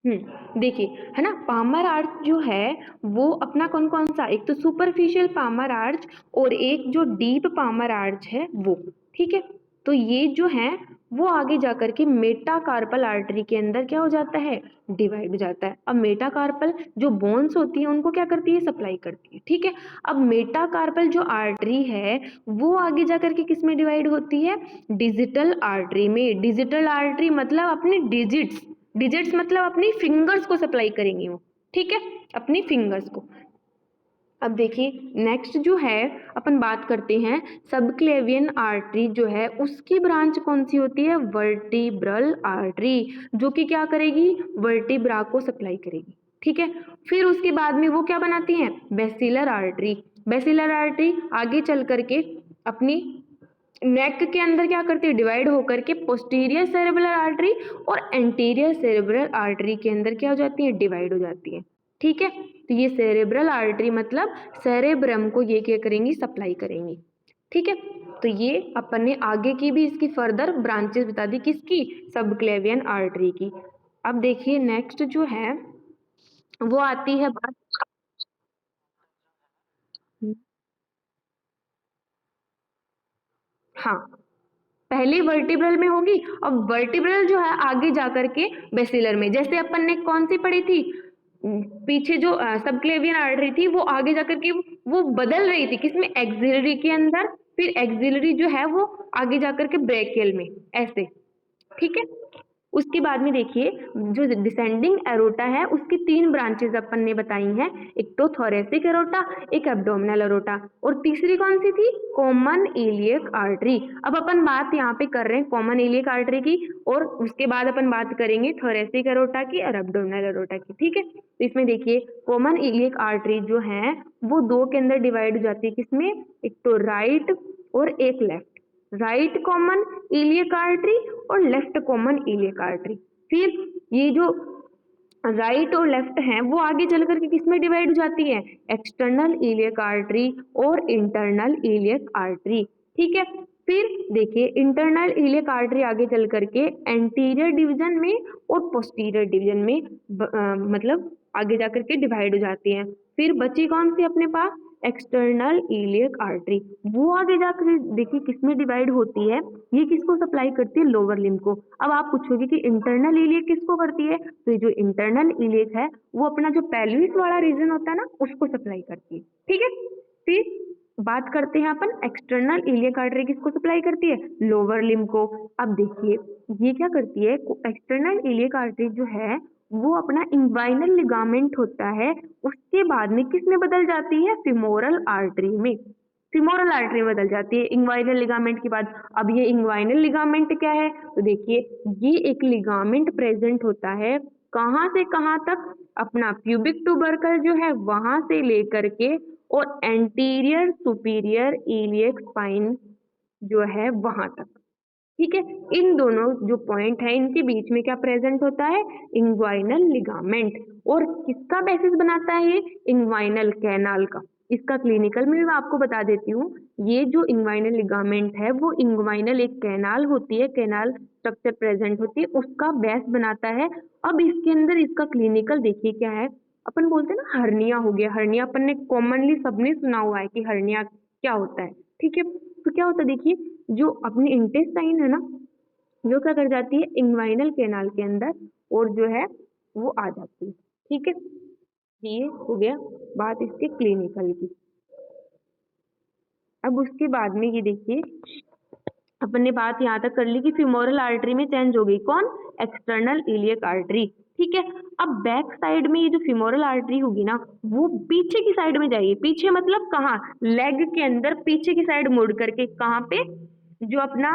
देखिए, है ना, पामर आर्च जो है वो अपना कौन कौन सा, एक तो सुपरफिशियल पामर आर्च और एक जो डीप पामर आर्च है वो, ठीक है। तो ये जो है वो आगे जाकर के मेटाकार्पल आर्टरी के अंदर क्या हो जाता है, डिवाइड हो जाता है। अब मेटाकार्पल जो बोन्स होती है उनको क्या करती है, सप्लाई करती है, ठीक है। अब मेटाकार्पल जो आर्टरी है वो आगे जाकर के किस में डिवाइड होती है, डिजिटल आर्टरी में। डिजिटल आर्टरी मतलब अपने डिजिट्स, डिजिट्स मतलब अपनी फिंगर्स को सप्लाई करेंगी वो, ठीक है, अपनी फिंगर्स को। अब देखिए नेक्स्ट जो है अपन बात करते हैं सबक्लेवियन आर्टरी जो है उसकी ब्रांच कौन सी होती है, वर्टिब्रल आर्टरी, जो कि क्या करेगी, वर्टिब्रा को सप्लाई करेगी, ठीक है। फिर उसके बाद में वो क्या बनाती हैं, बेसिलर आर्टरी। बेसिलर आर्टरी आगे चल करके अपनी नेक के अंदर क्या करती है, डिवाइड होकर के पोस्टीरियर सेरेब्रल आर्टरी और एंटीरियर सेरेब्रल आर्टरी के अंदर क्या हो जाती है, डिवाइड हो जाती है, ठीक है। तो ये सेरेब्रल आर्टरी मतलब सेरेब्रम को ये क्या करेंगी, सप्लाई करेंगी, ठीक है। तो ये अपन ने आगे की भी इसकी फर्दर ब्रांचेस बता दी, किसकी, सबक्लेवियन आर्टरी की। अब देखिए नेक्स्ट जो है वो आती है बात, हाँ, पहले वर्टिब्रल में होगी, अब वर्टिब्रल जो है आगे जाकर के बेसिलर में। जैसे अपन ने कौन सी पढ़ी थी, पीछे जो सबक्लेवियन आर्टरी थी वो आगे जाकर के वो बदल रही थी किसमें, एक्सिलरी के अंदर, फिर एक्सिलरी जो है वो आगे जाकर के ब्रेकियल में, ऐसे, ठीक है। उसके बाद में देखिए जो डिसेंडिंग एरोटा है उसकी 3 ब्रांचेस अपन ने बताई हैं, एक तो थोरेसिक एरोटा, एक एब्डोमिनल एरोटा, और तीसरी कौन सी थी, कॉमन इलियक आर्टरी। अब अपन बात यहाँ पे कर रहे हैं कॉमन इलियक आर्टरी की, और उसके बाद अपन बात करेंगे थोरेसिक एरोटा की और एब्डोमिनल एरोटा की, ठीक है। तो इसमें देखिए कॉमन इलियक आर्टरी जो है वो 2 के अंदर डिवाइड हो जाती है, किसमें, एक तो राइट और एक left, right common iliac artery और लेफ्ट कॉमन इलियक आर्टरी। फिर ये जो राइट और लेफ्ट है वो आगे चल करके किसमें डिवाइड हो जाती है, एक्सटर्नल इलियक आर्टरी और इंटरनल इलियक आर्टरी, ठीक है। फिर देखिए इंटरनल इलियक आर्टरी आगे चल करके एंटीरियर डिवीजन में और पोस्टीरियर डिवीजन में मतलब आगे जाकर के डिवाइड हो जाती है। फिर बची कौन सी अपने पास, एक्सटर्नल इलियक आर्टरी, वो आगे जाकर देखिए किसमें डिवाइड होती है, ये किसको सप्लाई करती है, लोअर लिम्ब को। अब आप पूछोगे कि इंटरनल इलियक किसको करती है, तो ये जो इंटरनल इलियक है वो अपना जो पेल्विस वाला रीजन होता है ना उसको सप्लाई करती है, ठीक है। फिर बात करते हैं अपन एक्सटर्नल इलियक आर्टरी किसको सप्लाई करती है, लोअर लिम्ब को। अब देखिए ये क्या करती है, एक्सटर्नल इलियक आर्टरी जो है वो अपना इंग्वाइनल लिगामेंट होता है उसके बाद में किस में बदल जाती है, फिमोरल आर्टरी में, फिमोरल आर्टरी में बदल जाती है इंग्वाइनल लिगामेंट के बाद। अब ये इंग्वाइनल लिगामेंट क्या है, तो देखिए ये एक लिगामेंट प्रेजेंट होता है कहाँ से कहाँ तक, अपना प्यूबिक ट्यूबरकल जो है वहां से लेकर के और एंटीरियर सुपीरियर इलियक स्पाइन जो है वहां तक, ठीक है। इन दोनों जो पॉइंट है इनके बीच में क्या प्रेजेंट होता है, इंग्वाइनल लिगामेंट, और किसका बेसिस बनाता है ये, इंग्वाइनल कैनाल का। इसका क्लिनिकल में मैं आपको बता देती हूँ, ये जो इंग्वाइनल लिगामेंट है वो इंग्वाइनल एक कैनाल होती है, कैनाल स्ट्रक्चर प्रेजेंट होती है उसका बेस बनाता है। अब इसके अंदर इसका क्लिनिकल देखिए क्या है, अपन बोलते हैं ना हर्निया हो गया, हर्निया अपन ने कॉमनली सबने सुना हुआ है कि हर्निया क्या होता है, ठीक है। तो क्या होता है देखिए, जो अपनी इंटेस्टाइन है ना जो क्या कर जाती है इंग्वाइनल कैनाल के अंदर और जो है वो आ जाती है, ठीक है। ये हो गया बात इसके क्लिनिकल की। अब उसके बाद में ये देखिए अपन ने बात यहाँ तक कर ली कि फिमोरल आर्टरी में चेंज हो गई कौन, एक्सटर्नल इलियक आर्टरी, ठीक है। अब बैक साइड में ये जो फिमोरल आर्टरी होगी ना वो पीछे की साइड में जाएगी, पीछे मतलब कहाँ, लेग के अंदर पीछे की साइड मुड़ करके, कहाँ पे, जो अपना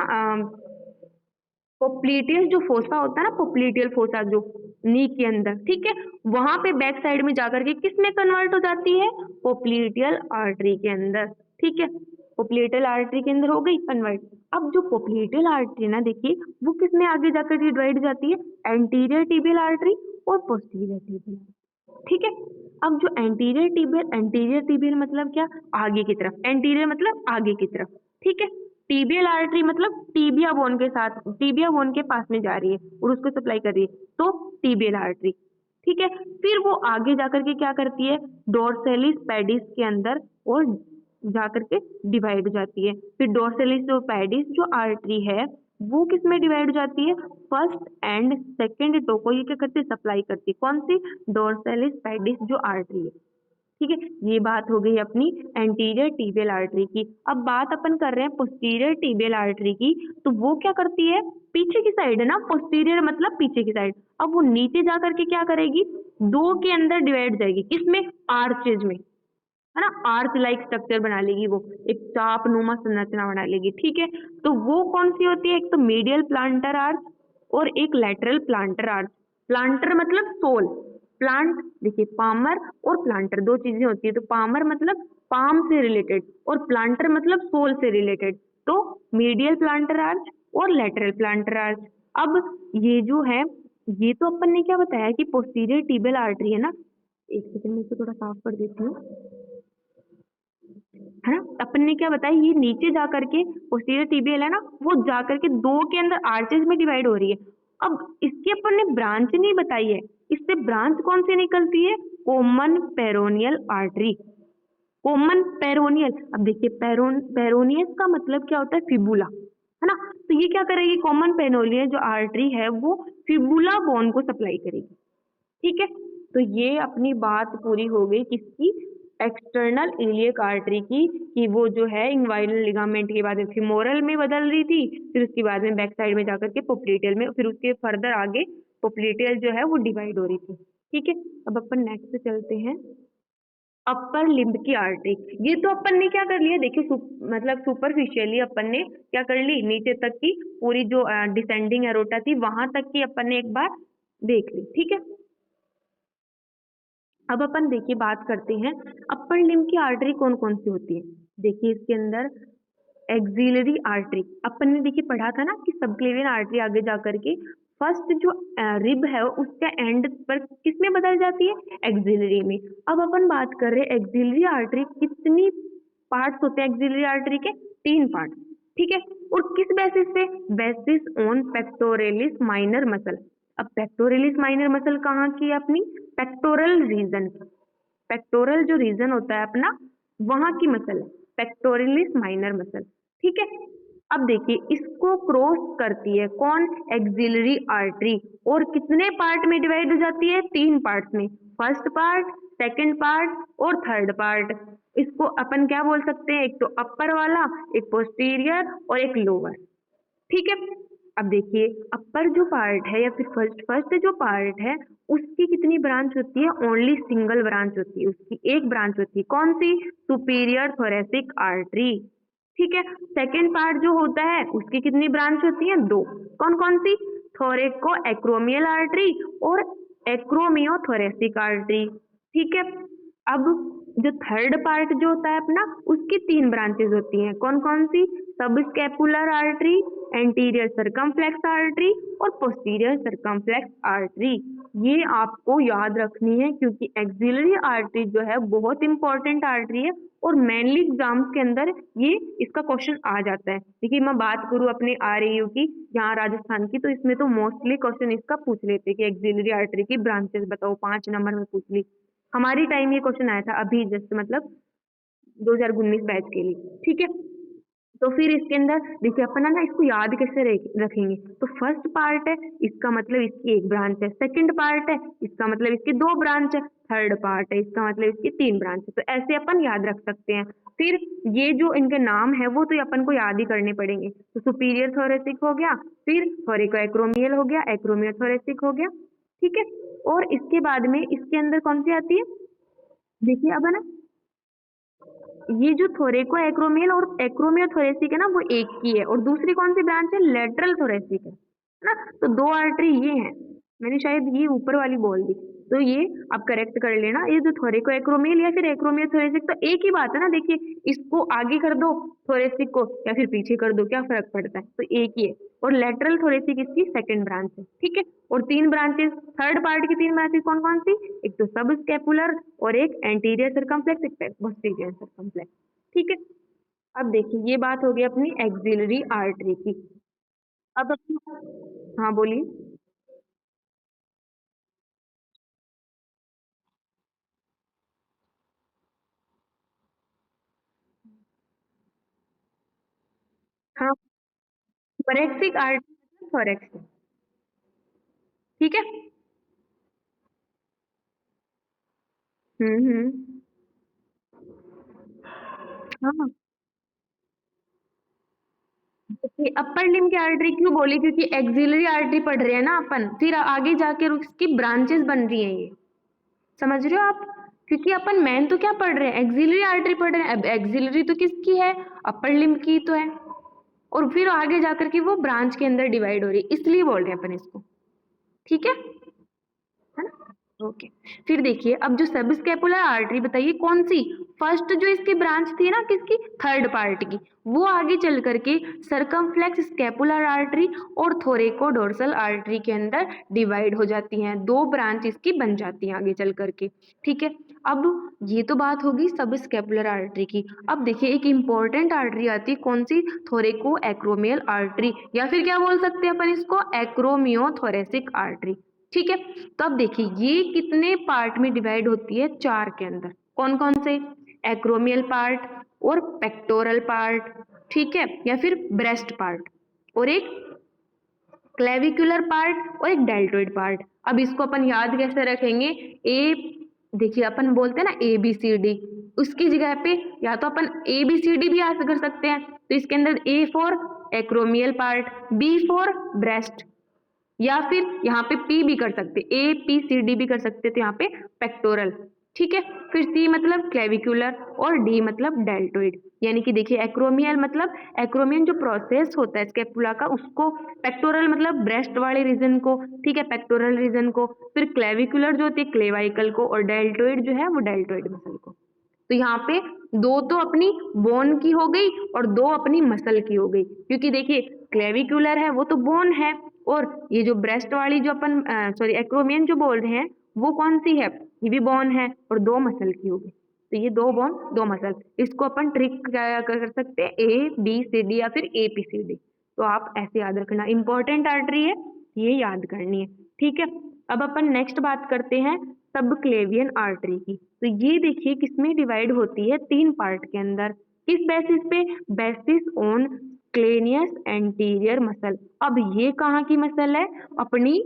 पोप्लीटियल जो फोसा होता है ना, पोप्लीटियल फोसा जो नी के अंदर, ठीक है, वहां पे बैक साइड में जाकर के किस में कन्वर्ट हो जाती है, पोप्लीटियल आर्टरी के अंदर, ठीक है। पोप्लीटियल आर्टरी के अंदर हो गई कन्वर्ट। अब जो पोप्लीटियल आर्टरी ना देखिए वो किस में आगे जाकर के डिवाइड हो जाती है, एंटीरियर टिबियल आर्टरी और पोस्टीरियर टिबियल, ठीक है। अब जो एंटीरियर टिबियल मतलब क्या, आगे की तरफ, एंटीरियर मतलब आगे की तरफ, ठीक है। टीबियल आर्टरी मतलब टीबिया बोन के पास में जा रही है और उसको सप्लाई कर रही है, तो टीबियल आर्टरी। ठीक है। फिर वो आगे जाकर के क्या करती है, डोर्सेलिस पेडिस के अंदर और जाकर के डिवाइड हो जाती है। फिर डोर्सेलिस और पेडिस जो आर्टरी है वो किस में डिवाइड हो जाती है, फर्स्ट एंड सेकंड टो को ये क्या करती है, सप्लाई करती है। कौन सी, डोर्सेलिस पेडिस जो आर्टरी है। ठीक है, ये बात हो गई अपनी एंटीरियर टीबियल आर्टरी की। अब बात अपन कर रहे हैं पोस्टीरियर टीबियल आर्टरी की। तो वो क्या करती है, पीछे की साइड है ना, पोस्टीरियर मतलब पीछे की साइड। अब वो नीचे जा करके क्या करेगी, दो के अंदर डिवाइड जाएगी, किसमें, आर्चेज में, है ना, आर्च लाइक स्ट्रक्चर बना लेगी, वो एक चाप नुमा संरचना बना लेगी। ठीक है, तो वो कौन सी होती है, एक तो मीडियल प्लांटर आर्च और एक लेटरल प्लांटर आर्च। प्लांटर मतलब सोल, प्लांट देखिए पामर और प्लांटर दो चीजें होती है। तो पामर मतलब पाम से रिलेटेड और प्लांटर मतलब सोल से रिलेटेड। तो मीडियल प्लांटर आर्च और लेटरल प्लांटर आर्च। अब ये जो है, ये तो अपन ने क्या बताया कि पोस्टीरियर टीबियल आर्टरी है ना, एक सेकंड में इसे थोड़ा साफ कर देती हूँ, है ना। अपन ने क्या बताया, ये नीचे जा करके पोस्टीरियर टीबियल है ना, वो जा करके दो के अंदर आर्चेज में डिवाइड हो रही है। अब इसकी अपन ने ब्रांच नहीं बताई है, इससे ब्रांच कौन सी निकलती है, common peroneal artery. Common peroneal, अब देखिए पेरोनियस का मतलब क्या होता है, फिबुला, है ना। तो ये क्या करेगी, कॉमन पेरोनियल जो आर्टरी है वो फिबुला बोन को सप्लाई करेगी। ठीक है, तो ये अपनी बात पूरी हो गई किसकी, एक्सटर्नल इलियक आर्टरी की, कि वो जो है इंग्वाइनल लिगामेंट के बाद में फिमोरल में बदल रही थी, फिर उसके बाद में बैक साइड में जाकर के पोप्लीटियल में, फिर उसके फर्दर आगे पोप्लीटियल जो है वो डिवाइड हो रही थी। ठीक है, अब अपन नेक्स्ट चलते हैं, अपर लिम्ब की आर्टरी। ये तो अपन ने क्या कर लिया, देखिए मतलब सुपरफिशियली अपन ने क्या कर ली, नीचे तक की पूरी जो डिसेंडिंग एरोटा थी वहां तक की अपन ने एक बार देख ली। ठीक है, अब अपन देखिए बात करते हैं अपर लिम्ब की आर्टरी कौन कौन सी होती है। देखिए इसके अंदर एक्सिलरी आर्टरी, अपन ने देखिए पढ़ा था ना कि सबक्लेवियन आर्टरी आगे जाकर के फर्स्ट जो रिब है उसका एंड पर किसमें बदल जाती है, एक्सिलरी में। अब अपन बात कर रहे हैं एक्सिलरी आर्टरी कितनी पार्ट्स होते हैं एक्सिलरी आर्टरी के, तीन पार्ट। ठीक है, और किस बेसिस पे, basis on pectoralis minor muscle. अब पेक्टोरेलिस माइनर मसल कहाँ की है अपनी, पेक्टोरल रीजन, पेक्टोरल जो रीजन होता है अपना वहां की मसल है, पेक्टोरलिस माइनर मसल। ठीक है, अब देखिए इसको क्रॉस करती है कौन, एक्सिलरी आर्टरी, और कितने पार्ट में डिवाइड हो जाती है, तीन पार्ट में, फर्स्ट पार्ट, सेकंड पार्ट और थर्ड पार्ट। इसको अपन क्या बोल सकते हैं, एक तो अपर वाला, एक पोस्टीरियर और एक लोअर। ठीक है, अब देखिए अपर जो पार्ट है या फिर फर्स्ट फर्स्ट जो पार्ट है उसकी कितनी ब्रांच होती है, ओनली सिंगल ब्रांच होती है, उसकी एक ब्रांच होती है, कौन सी, सुपीरियर थोरेसिक आर्टरी। ठीक है, सेकंड पार्ट जो होता है उसकी कितनी ब्रांच होती है, दो, कौन कौन सी, थोरेको एक्रोमियल आर्टरी और एक्रोमियोथोरेसिक आर्टरी। ठीक है, अब जो थर्ड पार्ट जो होता है अपना उसकी तीन ब्रांचेस होती हैं, कौन कौन सी, सब scapular artery, anterior circumflex artery और पोस्टीरियर सरकमफ्लेक्स आर्टरी। ये आपको याद रखनी है क्योंकि एक्सिलरी आर्टरी जो है बहुत इंपॉर्टेंट आर्टरी है और मेनली एग्जाम्स के अंदर ये इसका क्वेश्चन आ जाता है। देखिए मैं बात करूँ अपने RAU की, यहाँ राजस्थान की, तो इसमें तो मोस्टली क्वेश्चन इसका पूछ लेते हैं कि एक्सिलरी आर्टरी की ब्रांचेस बताओ, 5 नंबर में पूछ ली। हमारी टाइम ये क्वेश्चन आया था अभी जस्ट, मतलब 2019 बैच के लिए। ठीक है, तो फिर इसके अंदर देखिए अपन है ना इसको याद कैसे रखेंगे, तो फर्स्ट पार्ट है इसका मतलब इसकी एक ब्रांच है, सेकंड पार्ट है इसका मतलब इसकी दो ब्रांच है, थर्ड पार्ट है इसका मतलब इसकी तीन ब्रांच है। तो ऐसे अपन याद रख सकते हैं। फिर ये जो इनके नाम है वो तो अपन को याद ही करने पड़ेंगे। तो सुपीरियर थोरेसिक हो गया, फिर थोरिको एक्रोमियल हो गया, एक्रोमियो थोरेसिक हो गया। ठीक है, और इसके बाद में इसके अंदर कौन सी आती है, देखिए अब है ना, ये जो थोरेको एक्रोमियल और एक्रोमियो थोरेसिक है ना वो एक की है, और दूसरी कौन सी ब्रांच है, लेटरल थोरेसिक है ना। तो दो आर्टरी ये हैं, मैंने शायद ये ऊपर वाली बोल दी, तो ये आप करेक्ट कर लेना, ये जो थोरेको एक्रोमियल या फिर एक्रोमियो थोरेसिक तो एक ही बात है ना। देखिए इसको आगे कर दो थोरेसिक को या फिर पीछे कर दो, क्या फर्क पड़ता है, तो एक ही है। और लेटरल थोरेसिक इसकी सेकंड ब्रांच है। ठीक है, और तीन ब्रांचेस, थर्ड पार्ट की तीन ब्रांचेस कौन कौन सी, एक तो सब स्कैपुलर और एक एंटीरियर सर्कमफ्लेक्स, एक पोस्टीरियर सर्कमफ्लेक्स। ठीक है, अब देखिए ये बात हो गई अपनी एक्सिलरी आर्टरी की। अब अपनी, हाँ बोलिए। हाँ, thoracic artery thorax। ठीक है। हम्म। हाँ, देखिए अपर लिम्ब की आर्टरी क्यों बोली, क्योंकि एक्सिलरी आर्टरी पढ़ रहे हैं ना अपन, फिर आगे जाके उसकी ब्रांचेस बन रही हैं ये, समझ रहे हो आप? क्योंकि अपन मेन तो क्या पढ़ रहे हैं, एक्सिलरी आर्टरी पढ़ रहे हैं। अब एक्सिलरी तो किसकी है, अपर लिम्ब की तो है, और फिर आगे जाकर के वो ब्रांच के अंदर डिवाइड हो रही है, इसलिए बोल रहे हैं अपन इसको। ठीक है ना? ओके। फिर देखिए अब जो सब स्कैपुलर आर्टरी बताइए कौन सी, फर्स्ट जो इसकी ब्रांच थी ना किसकी, थर्ड पार्ट की, वो आगे चल करके सरकमफ्लेक्स स्कैपुलर आर्टरी और थोरेकोडोर्सल आर्टरी के अंदर डिवाइड हो जाती हैं, दो ब्रांच इसकी बन जाती हैं आगे चल करके। ठीक है। अब ये तो बात होगी सब स्कैपुलर आर्टरी की। अब देखिए एक इंपॉर्टेंट आर्टरी आती है कौन सी, थोरेको एक्रोमियल आर्टरी, या फिर क्या बोल सकते हैं अपन इसको, एक्रोमियोथोरेसिक आर्टरी। ठीक है। तो अब देखिए ये कितने पार्ट में डिवाइड होती है, चार के अंदर। कौन कौन से, एक्रोमियल पार्ट और पेक्टोरल पार्ट, ठीक है, या फिर ब्रेस्ट पार्ट, और एक क्लेविकुलर पार्ट और एक डेल्टोइड पार्ट। अब इसको अपन याद कैसे रखेंगे, ए, देखिए अपन बोलते हैं ना ए बी सी डी, उसकी जगह पे या तो अपन ए बी सी डी भी याद कर सकते हैं, तो इसके अंदर A for acromial part, B for breast, या फिर यहाँ पे पी भी कर सकते, ए पी सी डी भी कर सकते थे यहाँ पे पेक्टोरल। ठीक है। फिर सी मतलब क्लेविकुलर और डी मतलब डेल्टोइड। यानी कि देखिए एक्रोमियल मतलब एक्रोमियन जो प्रोसेस होता है स्केपुला का उसको, पेक्टोरल मतलब ब्रेस्ट वाले रीजन को, ठीक है, पेक्टोरल रीजन को, फिर क्लेविकुलर जो होती है क्लेवाइकल को, और डेल्टोइड जो है वो डेल्टोइड मसल को। तो यहाँ पे दो तो अपनी बोन की हो गई और दो अपनी मसल की हो गई, क्योंकि देखिए क्लेविकुलर है वो तो बोन है, और ये जो ब्रेस्ट वाली जो अपन सॉरी एक्रोमियन जो बोल रहे हैं वो कौन सी है, ये भी बोन है और दो मसल की हो गई। तो ये दो बोन दो मसल, इसको अपन ट्रिक क्या कर सकते हैं, ए बी सी डी या फिर ए पी सी डी। तो आप ऐसे याद रखना, इंपॉर्टेंट आर्टरी है, ये याद करनी है। ठीक है। अब अपन नेक्स्ट बात करते हैं सबक्लेवियन आर्टरी की। तो ये देखिए किसमें डिवाइड होती है, तीन पार्ट के अंदर। किस बेसिस पे, बेसिस ऑन क्लेनियस एंटीरियर मसल। अब ये कहाँ की मसल है, अपनी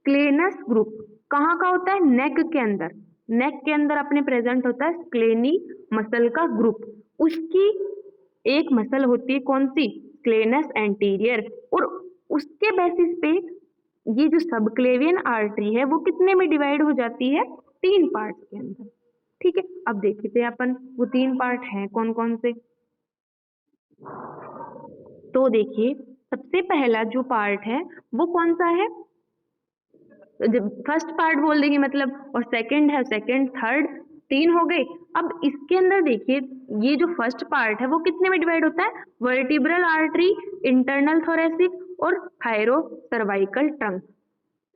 क्लेनस ग्रुप। कहाँ का होता है, नेक के अंदर, नेक के अंदर अपने प्रेजेंट होता है क्लेनी मसल का ग्रुप। उसकी एक मसल होती है कौन सी, क्लेनस एंटीरियर, और उसके बेसिस पे ये जो सबक्लेवियन आर्टरी है वो कितने में डिवाइड हो जाती है, तीन पार्ट्स के अंदर। ठीक है। अब देखते हैं अपन वो तीन पार्ट हैं कौन कौन से। तो देखिए सबसे पहला जो पार्ट है वो कौन सा है, जब फर्स्ट पार्ट बोल देंगे मतलब, और सेकंड है, सेकंड थर्ड, तीन हो गए। अब इसके अंदर देखिए ये जो फर्स्ट पार्ट है वो कितने में डिवाइड होता है, वर्टिब्रल आर्टरी, इंटरनल थोरेसिक और थायरो सर्वाइकल ट्रंक।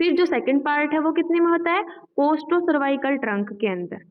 फिर जो सेकंड पार्ट है वो कितने में होता है, कोस्टो सर्वाइकल ट्रंक के अंदर,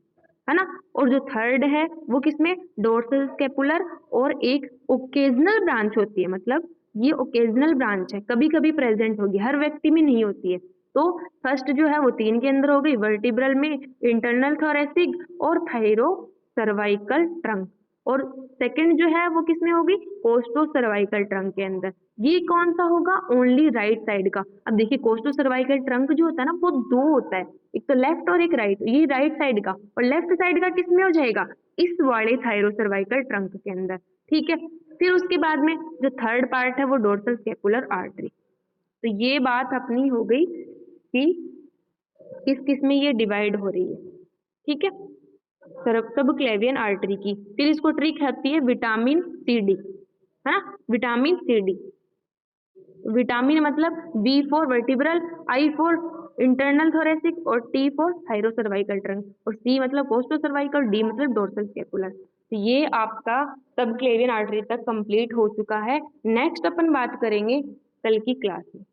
है ना। और जो थर्ड है वो किसमें, डोर्सल स्केपुलर, और एक ओकेजनल ब्रांच होती है, मतलब ये ओकेजनल ब्रांच है, कभी कभी प्रेजेंट होगी, हर व्यक्ति में नहीं होती है। तो फर्स्ट जो है वो तीन के अंदर हो गई, वर्टिब्रल में, इंटरनल थोरेसिक और थायरो सर्वाइकल ट्रंक, और सेकंड जो है वो किसमें होगी, कोस्टो सर्वाइकल ट्रंक के अंदर। ये कौन सा होगा, ओनली राइट साइड का। अब देखिए कोस्टो सर्वाइकल ट्रंक जो होता है ना वो दो होता है, एक तो लेफ्ट और एक राइट, ये राइट साइड का, और लेफ्ट साइड का किसमें हो जाएगा, इस वाले थायरो सर्वाइकल ट्रंक के अंदर। ठीक है। फिर उसके बाद में जो थर्ड पार्ट है वो डोर्सल स्केपुलर आर्टरी। तो ये बात अपनी हो गई कि किस किस में ये डिवाइड हो रही है। ठीक है, सब क्लेवियन आर्टरी की। फिर इसको ट्रिक आती है विटामिन सी डी, है ना, विटामिन सी डी। विटामिन मतलब B for vertebral, I for internal thoracic, और T for thyrocervical trunk, और सी मतलब कोस्टो सर्वाइकल, डी मतलब डोर्सल स्केपुलर। तो ये आपका सब क्लेवियन आर्टरी तक कंप्लीट हो चुका है। नेक्स्ट अपन बात करेंगे कल की क्लास में।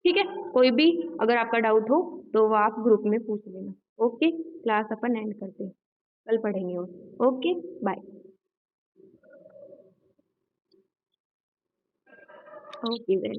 ठीक है। कोई भी अगर आपका डाउट हो तो वो आप ग्रुप में पूछ लेना। ओके, क्लास अपन एंड करते हैं, कल पढ़ेंगे और। Okay, bye. Okay well.